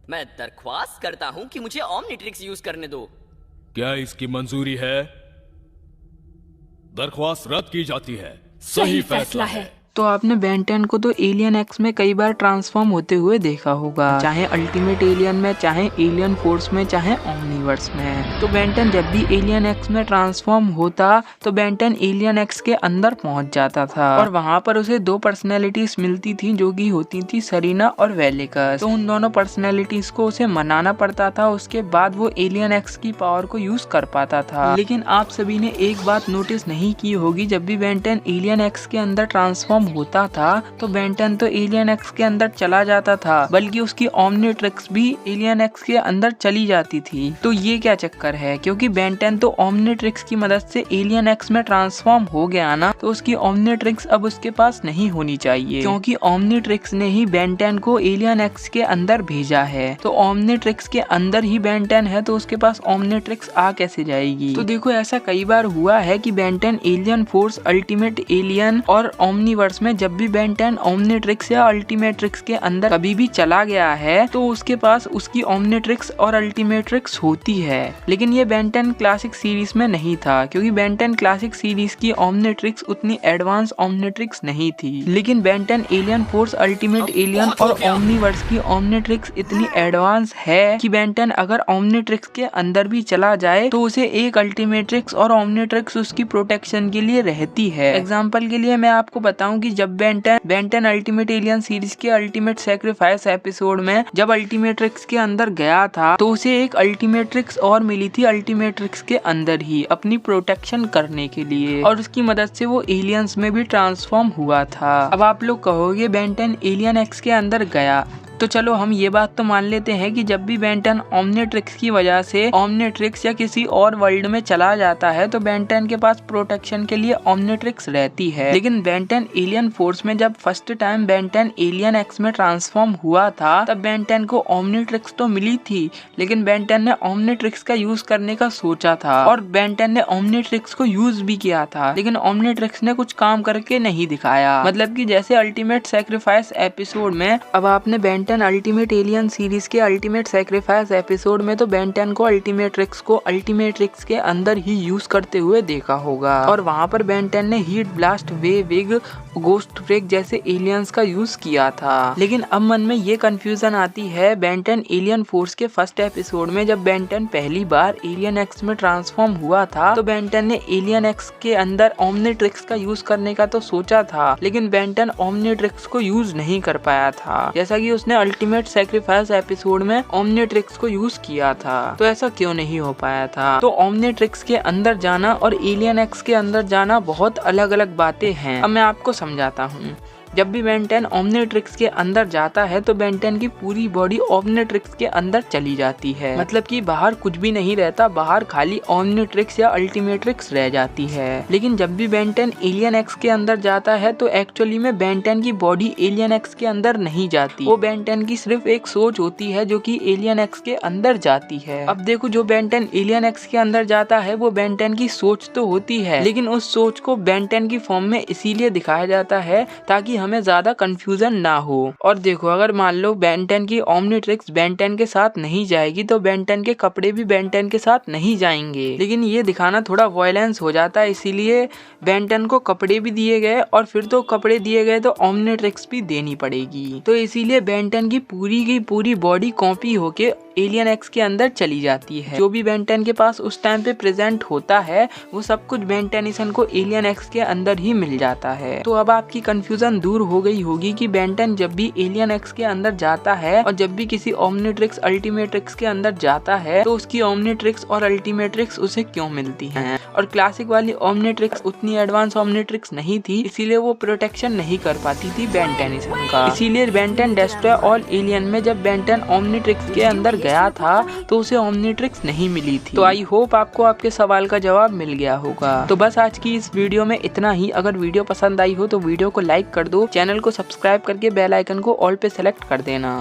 मैं दरख्वास्त करता हूँ कि मुझे ओमनिट्रिक्स यूज करने दो। क्या इसकी मंजूरी है? दरख्वास्त रद्द की जाती है। सही फैसला है। तो आपने बेन 10 को तो एलियन एक्स में कई बार ट्रांसफॉर्म होते हुए देखा होगा, चाहे अल्टीमेट एलियन में, चाहे एलियन फोर्स में, चाहे ओमनीवर्स में। तो बेन 10 जब भी एलियन एक्स में ट्रांसफॉर्म होता तो बेन 10 एलियन एक्स के अंदर पहुंच जाता था और वहां पर उसे दो पर्सनैलिटीज मिलती थी जो कि होती थी सरीना और वेलिकस। तो उन दोनों पर्सनैलिटीज को उसे मनाना पड़ता था, उसके बाद वो एलियन एक्स की पावर को यूज कर पाता था। लेकिन आप सभी ने एक बात नोटिस नहीं की होगी, जब भी बेन 10 एलियन एक्स के अंदर ट्रांसफॉर्म होता था तो बेन 10 तो एलियन एक्स के अंदर चला जाता था, बल्कि उसकी ओमनिट्रिक्स भी एलियन एक्स के अंदर चली जाती थी। तो ये क्या चक्कर है? क्योंकि बेन 10 तो ओमनिट्रिक्स की मदद से एलियन एक्स में ट्रांसफॉर्म हो गया ना, तो उसकी ओमनिट्रिक्स अब उसके पास नहीं होनी चाहिए, क्योंकि ओमनिट्रिक्स ने ही बेन 10 को एलियन एक्स के अंदर भेजा है। तो ओमनिट्रिक्स के अंदर ही बेन 10 है, तो उसके पास ओमनिट्रिक्स आ कैसे जाएगी? तो देखो, ऐसा कई बार हुआ है कि Ben 10 alien force, ultimate alien और ओमनीवर्स में जब भी बेन 10 ओमनिट्रिक्स या अल्टीमेट्रिक्स के अंदर कभी भी चला गया है तो उसके पास उसकी ओमनिट्रिक्स और अल्टीमेट्रिक्स होती है। लेकिन ये बेन 10 क्लासिक सीरीज में नहीं था, क्योंकि बेन 10 क्लासिक सीरीज की ओमनिट्रिक्स उतनी एडवांस ओमनिट्रिक्स नहीं थी। लेकिन Ben 10 alien force, ultimate alien और ओमनीवर्स की ओमनिट्रिक्स इतनी एडवांस है कि बेन 10 अगर ओमनिट्रिक्स के अंदर भी चला जाए तो उसे एक अल्टीमेट्रिक्स और ओमनिट्रिक्स उसकी प्रोटेक्शन के लिए रहती है। एग्जाम्पल के लिए मैं आपको बताऊं कि जब बेन 10 अल्टीमेट एलियन सीरीज के अल्टीमेट सैक्रिफाइस एपिसोड में जब अल्टीमेट्रिक्स के अंदर गया था तो उसे एक अल्टीमेट्रिक्स और मिली थी अल्टीमेट्रिक्स के अंदर ही अपनी प्रोटेक्शन करने के लिए, और उसकी मदद से वो एलियंस में भी ट्रांसफॉर्म हुआ था। अब आप लोग कहोगे बेन 10 एलियन एक्स के अंदर गया, तो चलो हम ये बात तो मान लेते हैं कि जब भी बेन 10 ओमनिट्रिक्स की वजह से ओमनिट्रिक्स या किसी और वर्ल्ड में चला जाता है तो बेन 10 के पास प्रोटेक्शन के लिए ओमनिट्रिक्स रहती है। लेकिन बेन 10 एलियन फोर्स में जब first time Ben 10 alien x में ट्रांसफॉर्म हुआ था तब बेन 10 को ओमनिट्रिक्स तो मिली थी, लेकिन बेन 10 ने ओमनिट्रिक्स का यूज करने का सोचा था और बेन 10 ने ओमनिट्रिक्स को यूज भी किया था, लेकिन ओमनिट्रिक्स ने कुछ काम करके नहीं दिखाया। मतलब कि जैसे अल्टीमेट सैक्रिफाइस एपिसोड में, अब आपने बेन 10 अल्टीमेट एलियन सीरीज के अल्टीमेट सैक्रिफाइस एपिसोड में तो बेन 10 को अल्टीमेट्रिक्स के अंदर ही यूज करते हुए देखा होगा, और वहां पर बेन 10 ने हीट ब्लास्ट, वे विग, गोस्ट ब्रेक जैसे एलियंस का यूज किया था। लेकिन अब मन में ये कंफ्यूजन आती है, बेन 10 एलियन फोर्स के फर्स्ट एपिसोड में जब बेन 10 पहली बार एलियन एक्स में ट्रांसफॉर्म हुआ था तो बेन 10 ने एलियन एक्स के अंदर ओमनिट्रिक्स का यूज करने का तो सोचा था, लेकिन बेन 10 ओमनिट्रिक्स को यूज नहीं कर पाया था, जैसा कि उसने अल्टीमेट सैक्रिफाइस एपिसोड में ओमनिट्रिक्स को यूज किया था। तो ऐसा क्यों नहीं हो पाया था? तो ओमनिट्रिक्स के अंदर जाना और एलियन एक्स के अंदर जाना बहुत अलग अलग बातें हैं। अब मैं आपको समझाता हूँ। जब भी बेन 10 ओमनिट्रिक्स के अंदर जाता है तो बेन 10 की पूरी बॉडी ओमनिट्रिक्स के अंदर चली जाती है, मतलब कि बाहर कुछ भी नहीं रहता, बाहर खाली ओमनिट्रिक्स या अल्टीमेट्रिक्स रह जाती है। लेकिन जब भी बेन 10 एलियन एक्स के अंदर जाता है तो एक्चुअली में बेन 10 की बॉडी एलियन एक्स के अंदर नहीं जाती, वो बेन 10 की सिर्फ एक सोच होती है जो कि एलियन एक्स के अंदर जाती है। अब देखो, जो बेन 10 एलियन एक्स के अंदर जाता है वो बेन 10 की सोच तो होती है, लेकिन उस सोच को बेन 10 की फॉर्म में इसीलिए दिखाया जाता है ताकि हमें ज्यादा कंफ्यूजन ना हो। और देखो, अगर मान लो बेन 10 की ओमनिट्रिक्स बेन 10 के साथ नहीं जाएगी तो बेन 10 के कपड़े भी बेन 10 के साथ नहीं जाएंगे, लेकिन ये दिखाना थोड़ा वायलेंस हो जाता है, इसीलिए बेन 10 को कपड़े भी दिए गए, और फिर तो कपड़े दिए गए तो ओमनिट्रिक्स भी देनी पड़ेगी। तो इसीलिए बेन 10 की पूरी बॉडी कॉपी होके एलियन एक्स के अंदर चली जाती है। जो भी बेन 10 के पास उस टाइम पे प्रेजेंट होता है वो सब कुछ बेन टेनिसन को एलियन एक्स के अंदर ही मिल जाता है। तो अब आपकी कंफ्यूजन दूर हो गई होगी कि बेन 10 जब भी एलियन एक्स के अंदर जाता है और जब भी किसी ओमनिट्रिक्स अल्टीमेट्रिक्स के अंदर जाता है तो उसकी ओमनिट्रिक्स और अल्टीमेट्रिक्स उसे क्यों मिलती हैं। और क्लासिक वाली ओमनिट्रिक्स उतनी एडवांस ओमनिट्रिक्स नहीं थी, इसीलिए वो प्रोटेक्शन नहीं कर पाती थी बेन टेनिसन का। इसीलिए बेन 10 डेस्ट्रॉय ऑल एलियन में जब बेन 10 ओमनिट्रिक्स के अंदर गया था तो उसे ओमनिट्रिक्स नहीं मिली थी। तो आई होप आपको आपके सवाल का जवाब मिल गया होगा। तो बस आज की इस वीडियो में इतना ही। अगर वीडियो पसंद आई हो तो वीडियो को लाइक कर दो, चैनल को सब्सक्राइब करके बेल आइकन को ऑल पे सेलेक्ट कर देना।